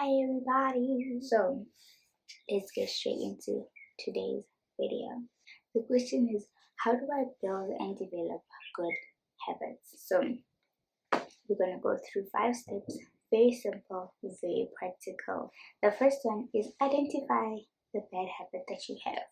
Hi everybody. So let's get straight into today's video. The question is, how do I build and develop good habits? So we're gonna go through 5 steps. Very simple, very practical. The first one is identify the bad habit that you have.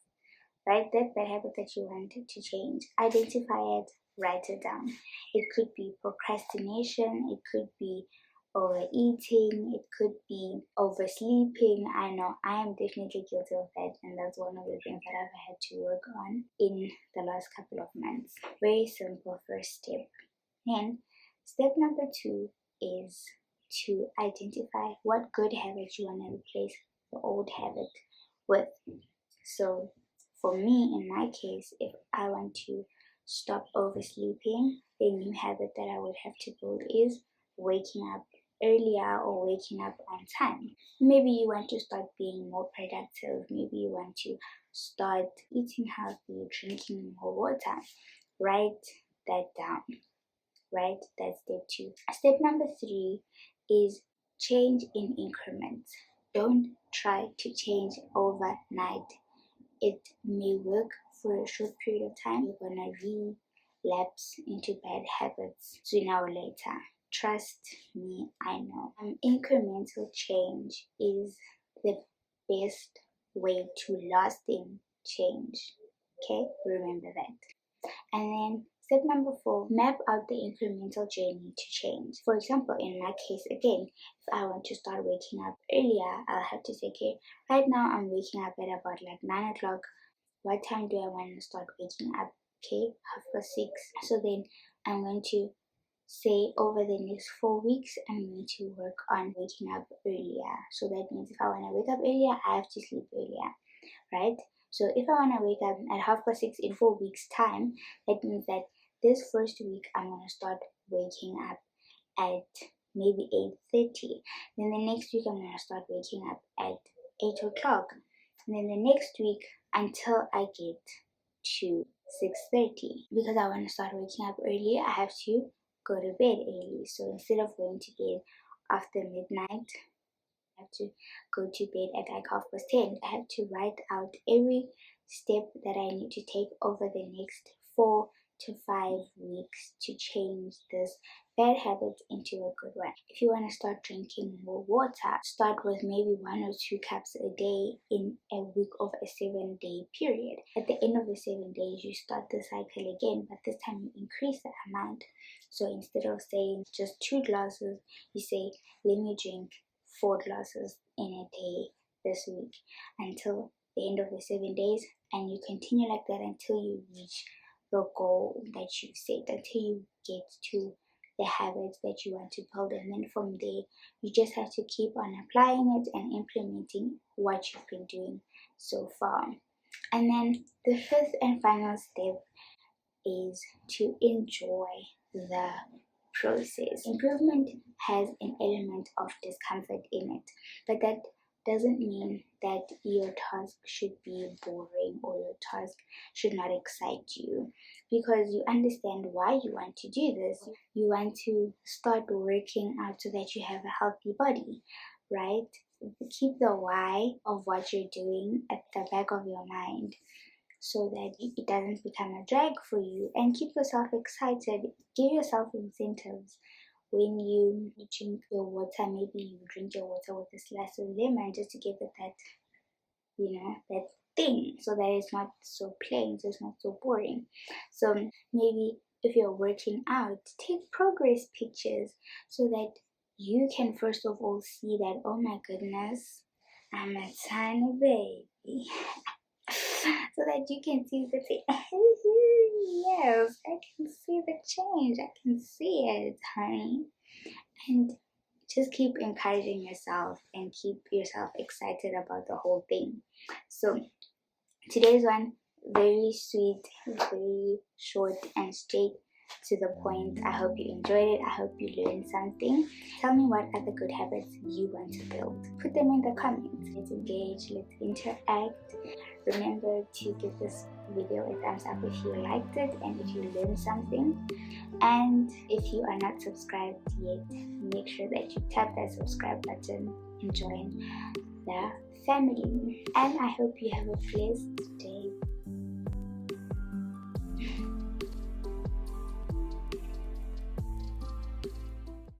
Right? That bad habit that you want to change. Identify it, write it down. It could be procrastination, it could be overeating, it could be oversleeping. I know I am definitely guilty of that, and that's one of the things that I've had to work on in the last couple of months. Very simple first step. And step number 2 is to identify what good habits you want to replace the old habit with. So for me, in my case, if I want to stop oversleeping, the new habit that I would have to build is waking up earlier or waking up on time. Maybe you want to start being more productive. Maybe you want to start eating healthy, drinking more water. Write that down. Right? That's step 2. Step number 3 is change in increments. Don't try to change overnight. It may work for a short period of time. You're gonna relapse into bad habits sooner or later. Trust me, I know. Incremental change is the best way to lasting change. Okay, remember that. And then step number 4, map out the incremental journey to change. For example, in my case, again, if I want to start waking up earlier, I'll have to say, okay, right now I'm waking up at about like 9 o'clock. What time do I want to start waking up? Okay, 6:30. So then I'm going to say over the next 4 weeks, I'm going to work on waking up earlier. So that means if I want to wake up earlier, I have to sleep earlier, right? So if I want to wake up at 6:30 in 4 weeks' time, that means that this first week I'm going to start waking up at maybe 8:30. Then the next week I'm going to start waking up at 8 o'clock. And then the next week until I get to 6:30. Because I want to start waking up early, I have to go to bed early. So instead of going to bed after midnight, I have to go to bed at like 10:30. I have to write out every step that I need to take over the next 4 to 5 weeks to change this bad habit into a good one. If you want to start drinking more water, start with maybe 1 or 2 cups a day in a week of a 7-day period. At the end of the 7 days, you start the cycle again, but this time you increase the amount. So instead of saying just 2 glasses, you say, let me drink 4 glasses in a day this week until the end of the 7 days, and you continue like that until you reach the goal that you've set, until you get to the habits that you want to build. And then from there, you just have to keep on applying it and implementing what you've been doing so far. And then the 5th and final step is to enjoy the process. Improvement has an element of discomfort in it, but that doesn't mean that your task should be boring or your task should not excite you, because you understand why you want to do this. You want to start working out so that you have a healthy body, right? Keep the why of what you're doing at the back of your mind, so that it doesn't become a drag for you, and keep yourself excited. Give yourself incentives. When you drink your water, maybe you drink your water with a slice of lemon just to give it that, that thing, so that it's not so plain, so it's not so boring. So maybe if you're working out, take progress pictures so that you can first of all see that, oh my goodness, I'm a tiny baby. So that you can see the thing. Yes, I can see the change. I can see it, honey. And just keep encouraging yourself and keep yourself excited about the whole thing. So today's one, very sweet, very short and straight to the point. I hope you enjoyed it. I hope you learned something. Tell me what other good habits you want to build. Put them in the comments. Let's engage, let's interact. Remember to give this video a thumbs up if you liked it and if you learned something. And if you are not subscribed yet, make sure that you tap that subscribe button. join the family. And I hope you have a blessed